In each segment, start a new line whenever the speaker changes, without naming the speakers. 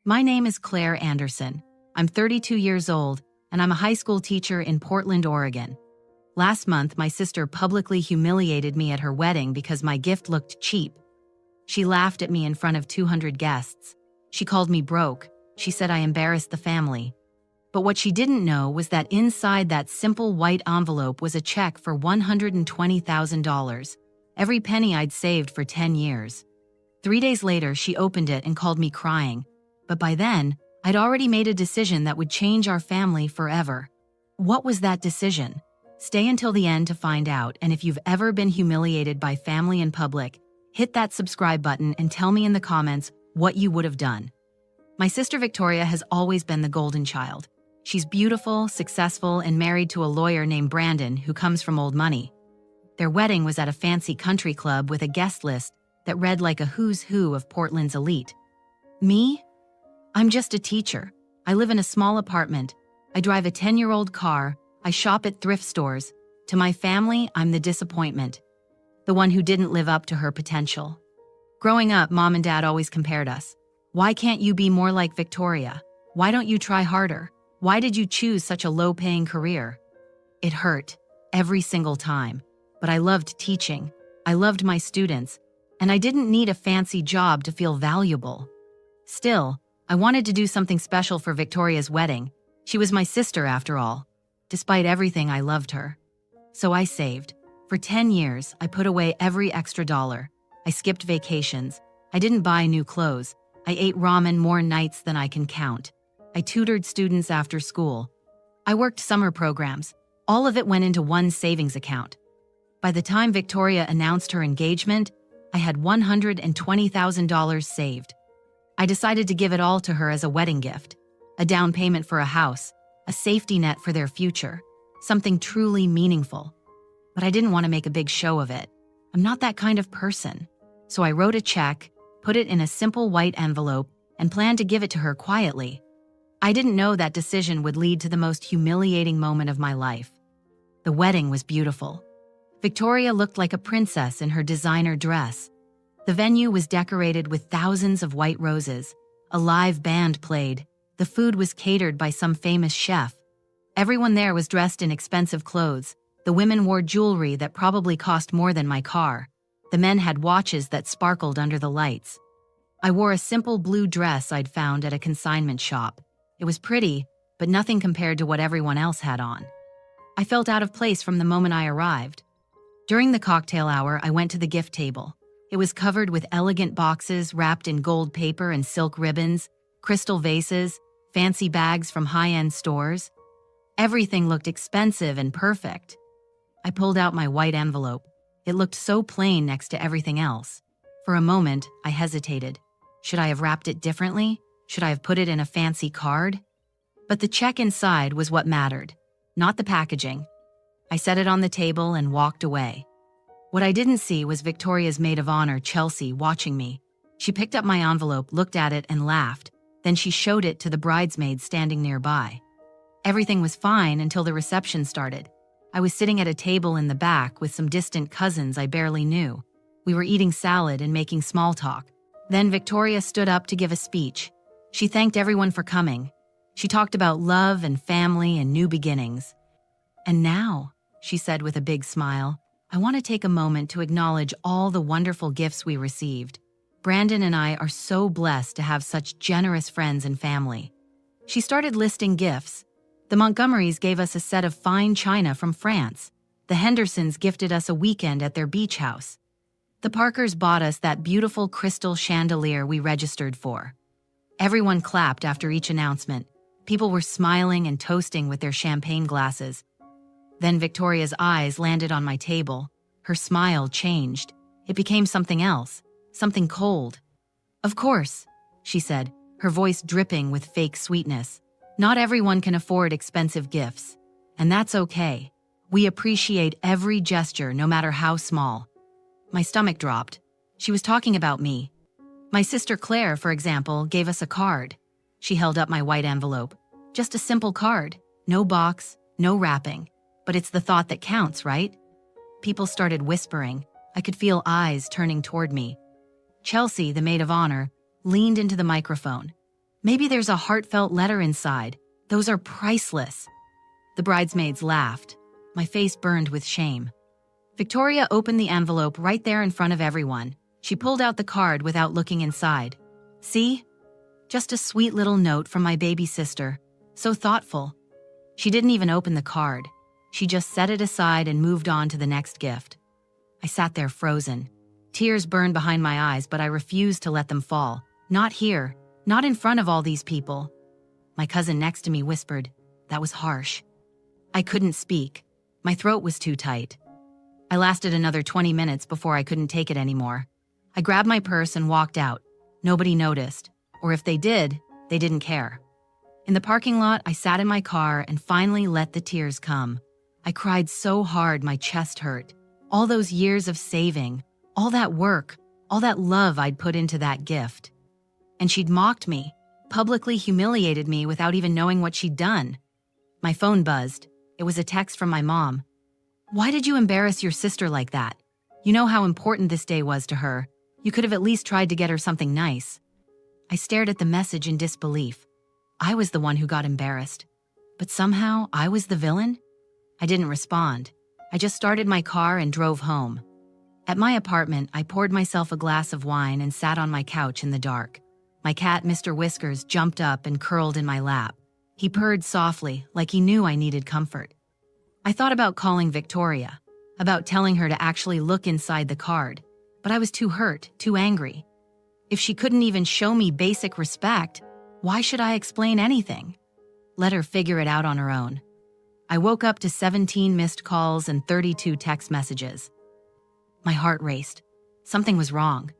My name is Claire Anderson. I'm 32 years old, and I'm a high school teacher in Portland, Oregon. Last month, my sister publicly humiliated me at her wedding because my gift looked cheap. She laughed at me in front of 200 guests. She called me broke. She said I embarrassed the family. But what she didn't know was that inside that simple white envelope was a check for $120,000, every penny I'd saved for 10 years. 3 days later, she opened it and called me crying. But by then, I'd already made a decision that would change our family forever. What was that decision? Stay until the end to find out, and if you've ever been humiliated by family in public, hit that subscribe button and tell me in the comments what you would have done. My sister Victoria has always been the golden child. She's beautiful, successful, and married to a lawyer named Brandon who comes from old money. Their wedding was at a fancy country club with a guest list that read like a who's who of Portland's elite. Me? I'm just a teacher. I live in a small apartment. I drive a 10-year-old car. I shop at thrift stores. To my family, I'm the disappointment, the one who didn't live up to her potential. Growing up, Mom and Dad always compared us. Why can't you be more like Victoria? Why don't you try harder? Why did you choose such a low-paying career? It hurt, every single time. But I loved teaching. I loved my students. And I didn't need a fancy job to feel valuable. Still, I wanted to do something special for Victoria's wedding. She was my sister after all. Despite everything, I loved her. So I saved. For 10 years, I put away every extra dollar. I skipped vacations. I didn't buy new clothes. I ate ramen more nights than I can count. I tutored students after school. I worked summer programs. All of it went into one savings account. By the time Victoria announced her engagement, I had $120,000 saved. I decided to give it all to her as a wedding gift, a down payment for a house, a safety net for their future, something truly meaningful. But I didn't want to make a big show of it. I'm not that kind of person. So I wrote a check, put it in a simple white envelope, and planned to give it to her quietly. I didn't know that decision would lead to the most humiliating moment of my life. The wedding was beautiful. Victoria looked like a princess in her designer dress. The venue was decorated with thousands of white roses. A live band played. The food was catered by some famous chef. Everyone there was dressed in expensive clothes. The women wore jewelry that probably cost more than my car. The men had watches that sparkled under the lights. I wore a simple blue dress I'd found at a consignment shop. It was pretty, but nothing compared to what everyone else had on. I felt out of place from the moment I arrived. During the cocktail hour, I went to the gift table. It was covered with elegant boxes wrapped in gold paper and silk ribbons, crystal vases, fancy bags from high-end stores. Everything looked expensive and perfect. I pulled out my white envelope. It looked so plain next to everything else. For a moment, I hesitated. Should I have wrapped it differently? Should I have put it in a fancy card? But the check inside was what mattered, not the packaging. I set it on the table and walked away. What I didn't see was Victoria's maid of honor, Chelsea, watching me. She picked up my envelope, looked at it, and laughed. Then she showed it to the bridesmaids standing nearby. Everything was fine until the reception started. I was sitting at a table in the back with some distant cousins I barely knew. We were eating salad and making small talk. Then Victoria stood up to give a speech. She thanked everyone for coming. She talked about love and family and new beginnings. And now, she said with a big smile, I want to take a moment to acknowledge all the wonderful gifts we received. Brandon and I are so blessed to have such generous friends and family. She started listing gifts. The Montgomerys gave us a set of fine china from France. The Hendersons gifted us a weekend at their beach house. The Parkers bought us that beautiful crystal chandelier we registered for. Everyone clapped after each announcement. People were smiling and toasting with their champagne glasses. Then Victoria's eyes landed on my table. Her smile changed. It became something else, something cold. Of course, she said, her voice dripping with fake sweetness. Not everyone can afford expensive gifts. And that's okay. We appreciate every gesture, no matter how small. My stomach dropped. She was talking about me. My sister Claire, for example, gave us a card. She held up my white envelope. Just a simple card. No box, no wrapping. But it's the thought that counts, right? People started whispering. I could feel eyes turning toward me. Chelsea, the maid of honor, leaned into the microphone. Maybe there's a heartfelt letter inside. Those are priceless. The bridesmaids laughed. My face burned with shame. Victoria opened the envelope right there in front of everyone. She pulled out the card without looking inside. See? Just a sweet little note from my baby sister. So thoughtful. She didn't even open the card. She just set it aside and moved on to the next gift. I sat there frozen. Tears burned behind my eyes, but I refused to let them fall. Not here. Not in front of all these people. My cousin next to me whispered, "That was harsh." I couldn't speak. My throat was too tight. I lasted another 20 minutes before I couldn't take it anymore. I grabbed my purse and walked out. Nobody noticed. Or if they did, they didn't care. In the parking lot, I sat in my car and finally let the tears come. I cried so hard my chest hurt. All those years of saving, all that work, all that love I'd put into that gift. And she'd mocked me, publicly humiliated me without even knowing what she'd done. My phone buzzed. It was a text from my mom. "Why did you embarrass your sister like that? You know how important this day was to her. You could have at least tried to get her something nice." I stared at the message in disbelief. I was the one who got embarrassed. But somehow, I was the villain? I didn't respond. I just started my car and drove home. At my apartment, I poured myself a glass of wine and sat on my couch in the dark. My cat, Mr. Whiskers, jumped up and curled in my lap. He purred softly, like he knew I needed comfort. I thought about calling Victoria, about telling her to actually look inside the card, but I was too hurt, too angry. If she couldn't even show me basic respect, why should I explain anything? Let her figure it out on her own. I woke up to 17 missed calls and 32 text messages. My heart raced. Something was wrong.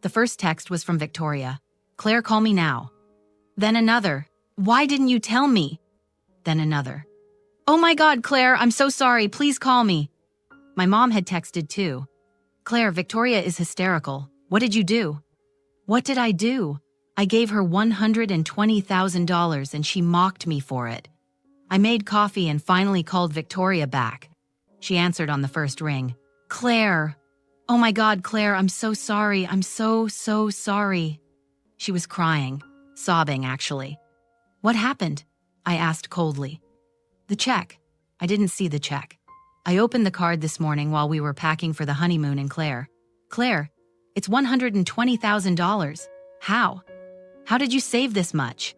The first text was from Victoria. "Claire, call me now." Then another. "Why didn't you tell me?" Then another. "Oh my God, Claire, I'm so sorry. Please call me." My mom had texted too. "Claire, Victoria is hysterical. What did you do?" What did I do? I gave her $120,000 and she mocked me for it. I made coffee and finally called Victoria back. She answered on the first ring. "Claire. Oh my God, Claire, I'm so sorry. I'm so sorry." She was crying, sobbing actually. "What happened?" I asked coldly. "The check." I didn't see the check. I opened the card this morning while we were packing for the honeymoon in Claire. "Claire, it's $120,000. How? How did you save this much?"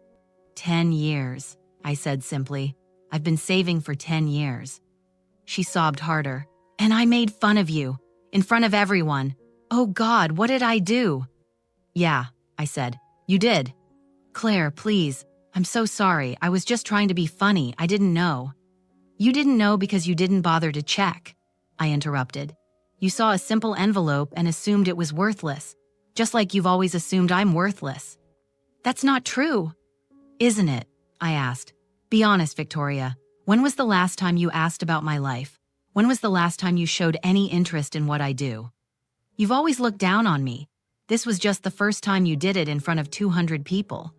10 years, I said simply. "I've been saving for 10 years. She sobbed harder. "And I made fun of you, in front of everyone. Oh God, what did I do?" "Yeah," I said. "You did." "Claire, please. I'm so sorry. I was just trying to be funny. I didn't know." "You didn't know because you didn't bother to check," I interrupted. "You saw a simple envelope and assumed it was worthless, just like you've always assumed I'm worthless." "That's not true." "Isn't it?" I asked. "Be honest, Victoria. When was the last time you asked about my life? When was the last time you showed any interest in what I do? You've always looked down on me. This was just the first time you did it in front of 200 people.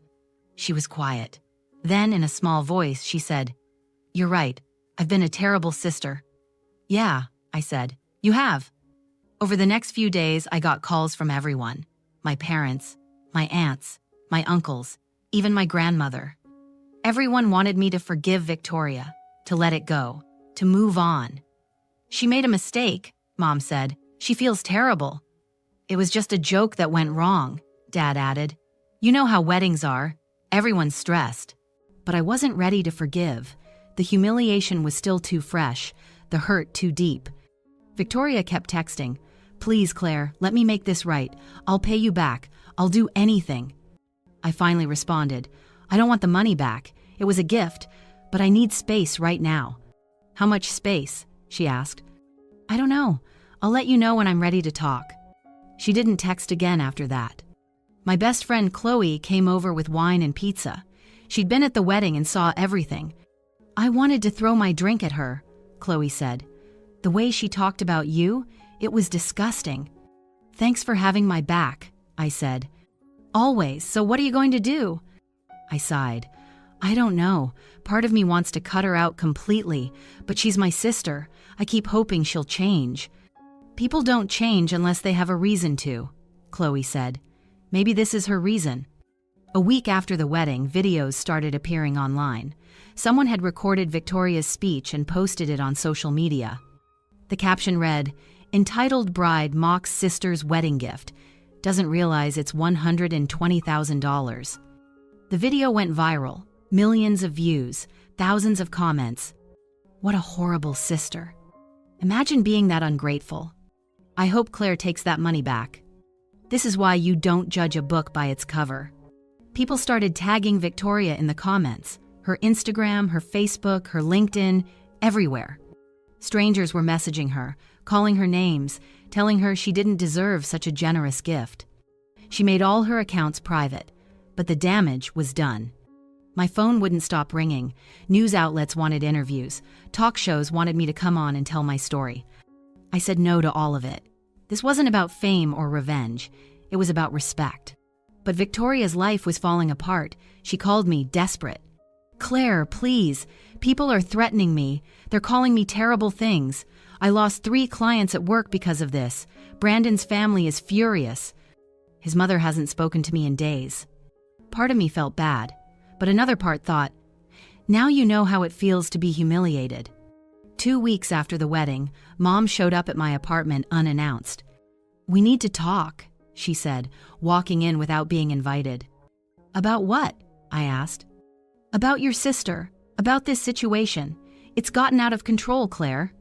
She was quiet. Then, in a small voice, she said, "You're right. I've been a terrible sister." "Yeah," I said. "You have." Over the next few days, I got calls from everyone. My parents, my aunts, my uncles, even my grandmother. Everyone wanted me to forgive Victoria, to let it go, to move on. "She made a mistake," Mom said. "She feels terrible." "It was just a joke that went wrong," Dad added. "You know how weddings are. Everyone's stressed." But I wasn't ready to forgive. The humiliation was still too fresh, the hurt too deep. Victoria kept texting, "Please, Claire, let me make this right. I'll pay you back. I'll do anything." I finally responded, "I don't want the money back. It was a gift, but I need space right now." "How much space?" she asked. "I don't know. I'll let you know when I'm ready to talk." She didn't text again after that. My best friend Chloe came over with wine and pizza. She'd been at the wedding and saw everything. "I wanted to throw my drink at her," Chloe said. "The way she talked about you, it was disgusting." "Thanks for having my back," I said. "Always, so what are you going to do?" I sighed. "I don't know. Part of me wants to cut her out completely, but she's my sister. I keep hoping she'll change." "People don't change unless they have a reason to," Chloe said. "Maybe this is her reason." A week after the wedding, videos started appearing online. Someone had recorded Victoria's speech and posted it on social media. The caption read, "Entitled bride mocks sister's wedding gift. Doesn't realize it's $120,000. The video went viral. Millions of views, thousands of comments. What a horrible sister. Imagine being that ungrateful. I hope Claire takes that money back. This is why you don't judge a book by its cover." People started tagging Victoria in the comments. Her Instagram, her Facebook, her LinkedIn, everywhere. Strangers were messaging her, calling her names, telling her she didn't deserve such a generous gift. She made all her accounts private, but the damage was done. My phone wouldn't stop ringing. News outlets wanted interviews. Talk shows wanted me to come on and tell my story. I said no to all of it. This wasn't about fame or revenge. It was about respect. But Victoria's life was falling apart. She called me desperate. "Claire, please. People are threatening me. They're calling me terrible things. I lost 3 clients at work because of this. Brandon's family is furious. His mother hasn't spoken to me in days." Part of me felt bad, but another part thought, now you know how it feels to be humiliated. 2 weeks after the wedding, Mom showed up at my apartment unannounced. "We need to talk," she said, walking in without being invited. "About what?" I asked. "About your sister, about this situation. It's gotten out of control, Claire."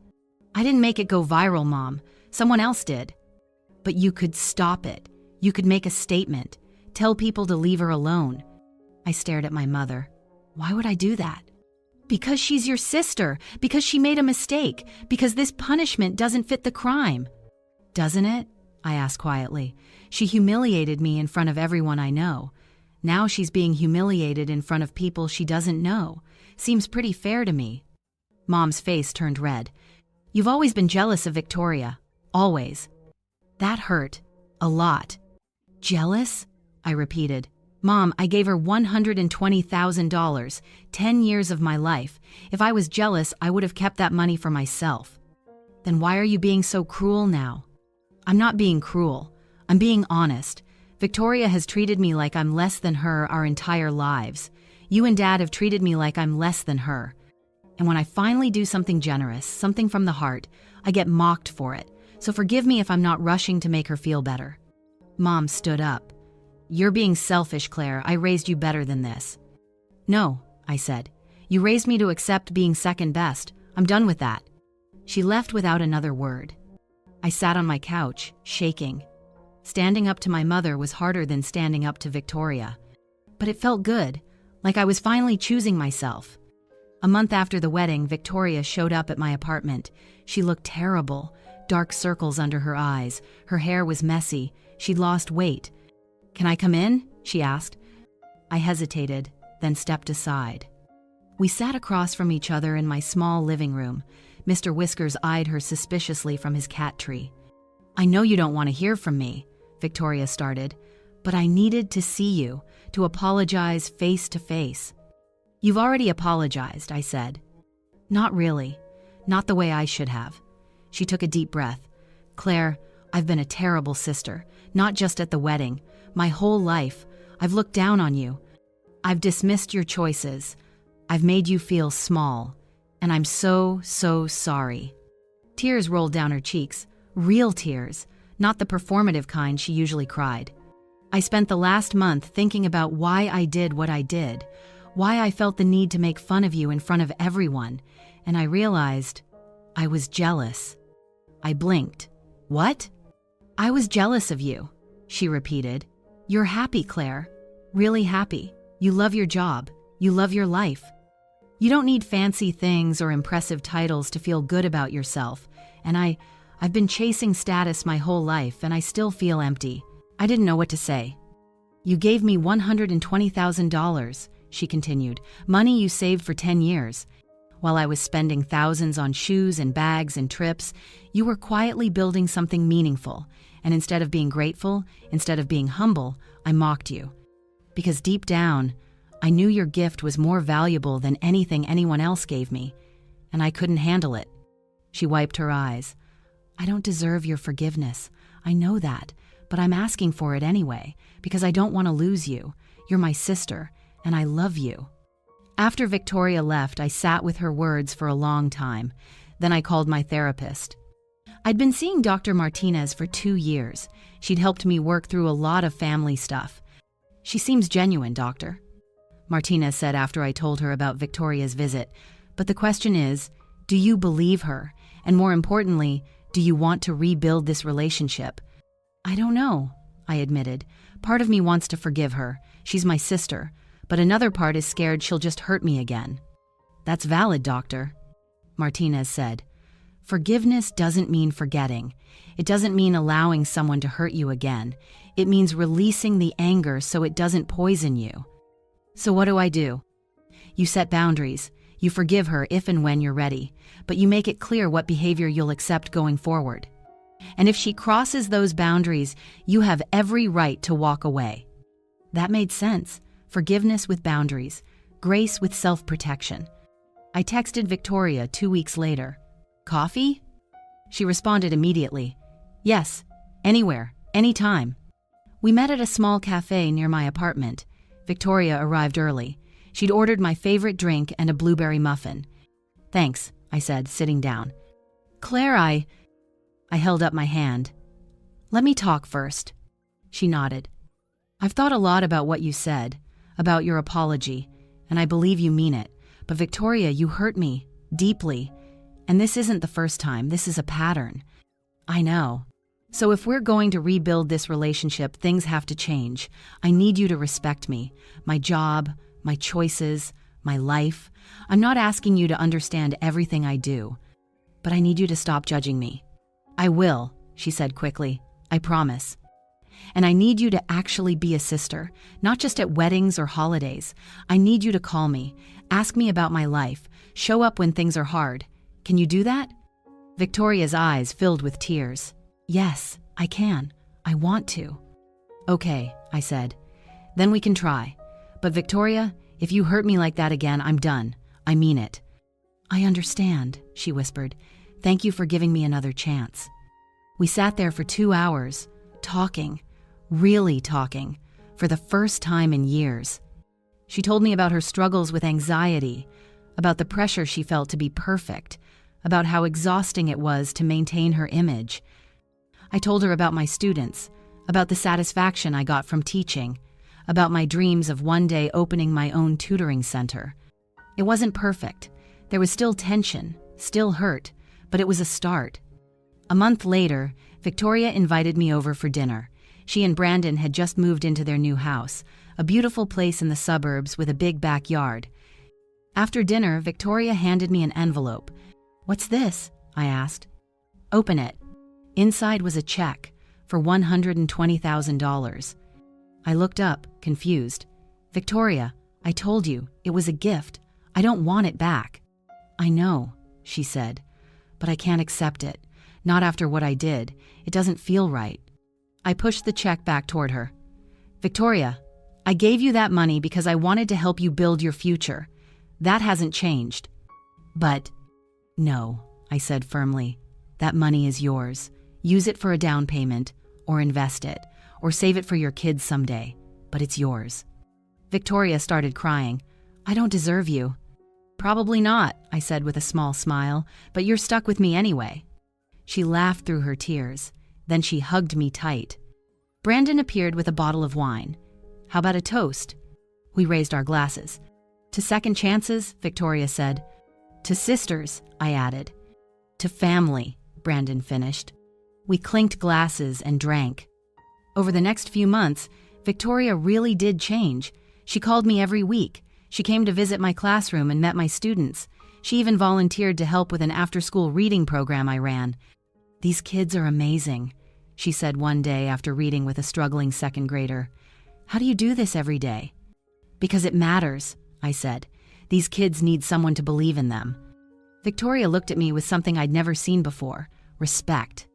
"I didn't make it go viral, Mom. Someone else did." "But you could stop it. You could make a statement. Tell people to leave her alone." I stared at my mother. "Why would I do that?" "Because she's your sister. Because she made a mistake. Because this punishment doesn't fit the crime." "Doesn't it?" I asked quietly. "She humiliated me in front of everyone I know. Now she's being humiliated in front of people she doesn't know. Seems pretty fair to me." Mom's face turned red. "You've always been jealous of Victoria. Always." That hurt. A lot. "Jealous?" I repeated. "Mom, I gave her $120,000, 10 years of my life. If I was jealous, I would have kept that money for myself." "Then why are you being so cruel now?" "I'm not being cruel. I'm being honest. Victoria has treated me like I'm less than her our entire lives. You and Dad have treated me like I'm less than her. And when I finally do something generous, something from the heart, I get mocked for it. So forgive me if I'm not rushing to make her feel better." Mom stood up. "You're being selfish, Claire. I raised you better than this." "No," I said. "You raised me to accept being second best. I'm done with that." She left without another word. I sat on my couch, shaking. Standing up to my mother was harder than standing up to Victoria. But it felt good, like I was finally choosing myself. A month after the wedding, Victoria showed up at my apartment. She looked terrible, dark circles under her eyes. Her hair was messy. She'd lost weight. "Can I come in?" she asked. I hesitated, then stepped aside. We sat across from each other in my small living room. Mr. Whiskers eyed her suspiciously from his cat tree. "I know you don't want to hear from me," Victoria started, "but I needed to see you, to apologize face to face." "You've already apologized," I said. "Not really. Not the way I should have." She took a deep breath. "Claire, I've been a terrible sister, not just at the wedding. My whole life, I've looked down on you. I've dismissed your choices. I've made you feel small. And I'm so sorry." Tears rolled down her cheeks. Real tears, not the performative kind she usually cried. "I spent the last month thinking about why I did what I did, why I felt the need to make fun of you in front of everyone, and I realized I was jealous." I blinked. "What?" "I was jealous of you," she repeated. "You're happy, Claire. Really happy. You love your job. You love your life. You don't need fancy things or impressive titles to feel good about yourself. And I've been chasing status my whole life, and I still feel empty." I didn't know what to say. "You gave me $120,000, she continued, "money you saved for 10 years. While I was spending thousands on shoes and bags and trips, you were quietly building something meaningful. And instead of being grateful, instead of being humble, I mocked you. Because deep down, I knew your gift was more valuable than anything anyone else gave me, and I couldn't handle it." She wiped her eyes. "I don't deserve your forgiveness. I know that, but I'm asking for it anyway, because I don't want to lose you. You're my sister, and I love you." After Victoria left, I sat with her words for a long time. Then I called my therapist. I'd been seeing Dr. Martinez for 2 years. She'd helped me work through a lot of family stuff. "She seems genuine, doctor," Martinez said after I told her about Victoria's visit. "But the question is, do you believe her? And more importantly, do you want to rebuild this relationship?" "I don't know," I admitted. "Part of me wants to forgive her. She's my sister. But another part is scared she'll just hurt me again." "That's valid, doctor," Martinez said. "Forgiveness doesn't mean forgetting. It doesn't mean allowing someone to hurt you again. It means releasing the anger so it doesn't poison you." "So what do I do?" "You set boundaries. You forgive her if and when you're ready, but you make it clear what behavior you'll accept going forward. And if she crosses those boundaries, you have every right to walk away." That made sense. Forgiveness with boundaries, grace with self-protection. I texted Victoria 2 weeks later. "Coffee?" She responded immediately. "Yes, anywhere, anytime." We met at a small cafe near my apartment. Victoria arrived early. She'd ordered my favorite drink and a blueberry muffin. "Thanks," I said, sitting down. "Claire, I held up my hand. "Let me talk first." She nodded. "I've thought a lot about what you said, about your apology, and I believe you mean it. But Victoria, you hurt me, deeply. And this isn't the first time, this is a pattern." "I know. So if we're going to rebuild this relationship, things have to change. I need you to respect me, my job, my choices, my life. I'm not asking you to understand everything I do, but I need you to stop judging me." "I will," she said quickly. "I promise. And I need you to actually be a sister, not just at weddings or holidays. I need you to call me, ask me about my life, show up when things are hard. Can you do that?" Victoria's eyes filled with tears. "Yes, I can. I want to." "Okay," I said. "Then we can try. But Victoria, if you hurt me like that again, I'm done. I mean it." "I understand," she whispered. "Thank you for giving me another chance." We sat there for 2 hours, talking, really talking, for the first time in years. She told me about her struggles with anxiety, about the pressure she felt to be perfect, about how exhausting it was to maintain her image. I told her about my students, about the satisfaction I got from teaching, about my dreams of one day opening my own tutoring center. It wasn't perfect. There was still tension, still hurt, but it was a start. A month later, Victoria invited me over for dinner. She and Brandon had just moved into their new house, a beautiful place in the suburbs with a big backyard. After dinner, Victoria handed me an envelope. "What's this?" I asked. "Open it." Inside was a check for $120,000. I looked up, confused. "Victoria, I told you, it was a gift. I don't want it back." "I know," she said, "but I can't accept it. Not after what I did. It doesn't feel right." I pushed the check back toward her. "Victoria, I gave you that money because I wanted to help you build your future. That hasn't changed." "But..." "No," I said firmly. "That money is yours. Use it for a down payment, or invest it, or save it for your kids someday. But it's yours." Victoria started crying. "I don't deserve you." "Probably not," I said with a small smile, "but you're stuck with me anyway." She laughed through her tears. Then she hugged me tight. Brandon appeared with a bottle of wine. "How about a toast?" We raised our glasses. "To second chances," Victoria said. "To sisters," I added. "To family," Brandon finished. We clinked glasses and drank. Over the next few months, Victoria really did change. She called me every week. She came to visit my classroom and met my students. She even volunteered to help with an after-school reading program I ran. "These kids are amazing," she said one day after reading with a struggling second grader. "How do you do this every day?" "Because it matters," I said. "These kids need someone to believe in them." Victoria looked at me with something I'd never seen before: respect.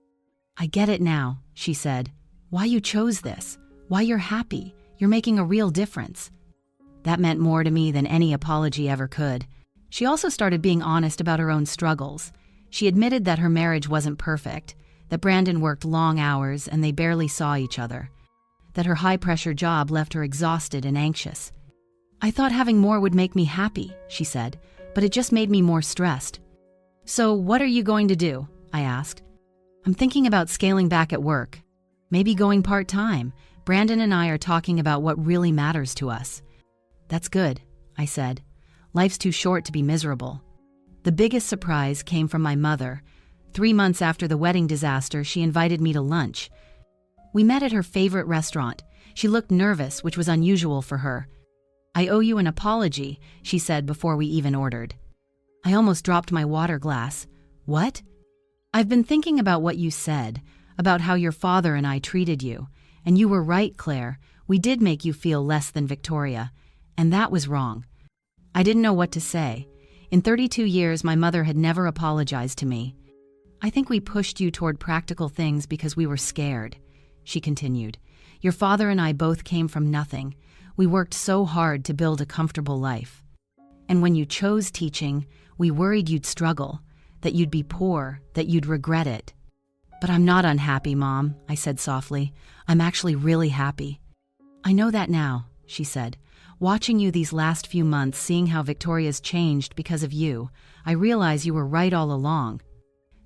"I get it now," she said. "Why you chose this, why you're happy, you're making a real difference." That meant more to me than any apology ever could. She also started being honest about her own struggles. She admitted that her marriage wasn't perfect, that Brandon worked long hours and they barely saw each other. that her high-pressure job left her exhausted and anxious. "I thought having more would make me happy," she said, "but it just made me more stressed." "So what are you going to do?" I asked. "I'm thinking about scaling back at work. Maybe going part-time. Brandon and I are talking about what really matters to us." "That's good," I said. "Life's too short to be miserable." The biggest surprise came from my mother. 3 months after the wedding disaster, she invited me to lunch. We met at her favorite restaurant. She looked nervous, which was unusual for her. "I owe you an apology," she said before we even ordered. I almost dropped my water glass. "What?" "I've been thinking about what you said, about how your father and I treated you. And you were right, Claire. We did make you feel less than Victoria. And that was wrong." I didn't know what to say. In 32 years, my mother had never apologized to me. "I think we pushed you toward practical things because we were scared," she continued. "Your father and I both came from nothing. We worked so hard to build a comfortable life. And when you chose teaching, we worried you'd struggle, that you'd be poor, that you'd regret it." "But I'm not unhappy, Mom," I said softly. "I'm actually really happy." "I know that now," she said. "Watching you these last few months, seeing how Victoria's changed because of you, I realize you were right all along.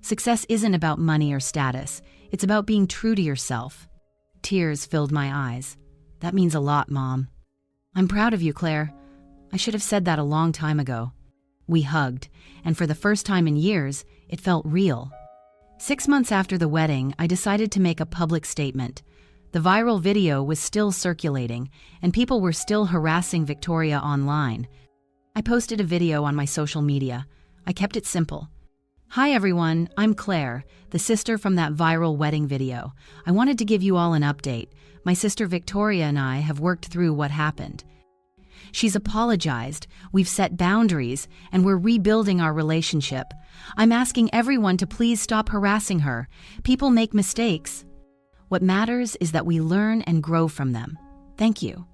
Success isn't about money or status. It's about being true to yourself." Tears filled my eyes. "That means a lot, Mom." "I'm proud of you, Claire. I should have said that a long time ago." We hugged, and for the first time in years, it felt real. 6 months after the wedding, I decided to make a public statement. The viral video was still circulating, and people were still harassing Victoria online. I posted a video on my social media. I kept it simple. "Hi everyone, I'm Claire, the sister from that viral wedding video. I wanted to give you all an update. My sister Victoria and I have worked through what happened. She's apologized, we've set boundaries, and we're rebuilding our relationship. I'm asking everyone to please stop harassing her. People make mistakes. What matters is that we learn and grow from them. Thank you."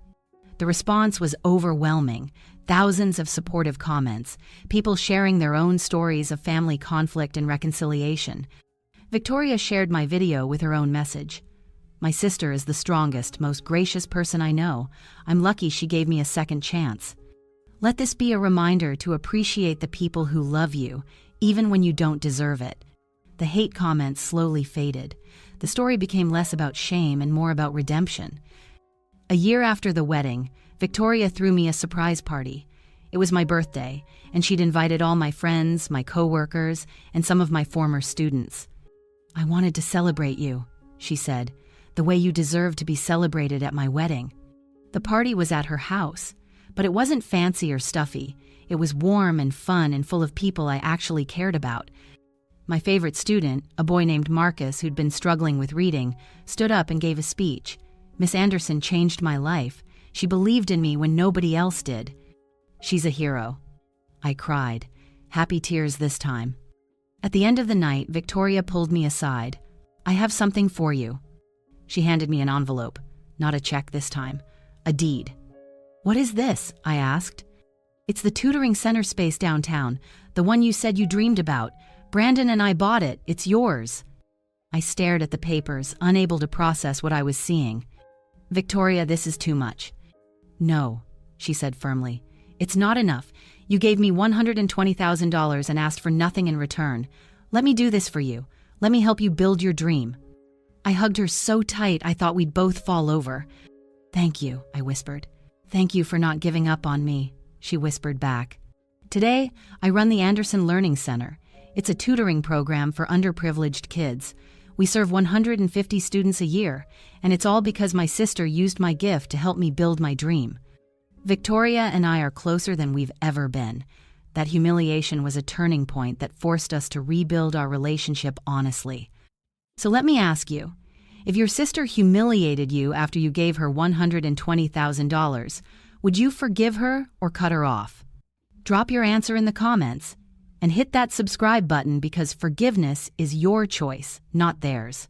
The response was overwhelming. Thousands of supportive comments, people sharing their own stories of family conflict and reconciliation. Victoria shared my video with her own message. "My sister is the strongest, most gracious person I know. I'm lucky she gave me a second chance. Let this be a reminder to appreciate the people who love you, even when you don't deserve it." The hate comments slowly faded. The story became less about shame and more about redemption. A year after the wedding, Victoria threw me a surprise party. It was my birthday, and she'd invited all my friends, my coworkers, and some of my former students. "I wanted to celebrate you," she said, "the way you deserve to be celebrated at my wedding." The party was at her house, but it wasn't fancy or stuffy. It was warm and fun and full of people I actually cared about. My favorite student, a boy named Marcus who'd been struggling with reading, stood up and gave a speech. "Miss Anderson changed my life. She believed in me when nobody else did. She's a hero." I cried, happy tears this time. At the end of the night, Victoria pulled me aside. "I have something for you." She handed me an envelope, not a check this time, a deed. "What is this?" I asked. "It's the tutoring center space downtown, the one you said you dreamed about. Brandon and I bought it. It's yours." I stared at the papers, unable to process what I was seeing. "Victoria, this is too much." "No," she said firmly. "It's not enough. You gave me $120,000 and asked for nothing in return. Let me do this for you. Let me help you build your dream." I hugged her so tight I thought we'd both fall over. "Thank you," I whispered. "Thank you for not giving up on me," she whispered back. Today, I run the Anderson Learning Center. It's a tutoring program for underprivileged kids. We serve 150 students a year, and it's all because my sister used my gift to help me build my dream. Victoria and I are closer than we've ever been. That humiliation was a turning point that forced us to rebuild our relationship honestly. So let me ask you, if your sister humiliated you after you gave her $120,000, would you forgive her or cut her off? Drop your answer in the comments and hit that subscribe button because forgiveness is your choice, not theirs.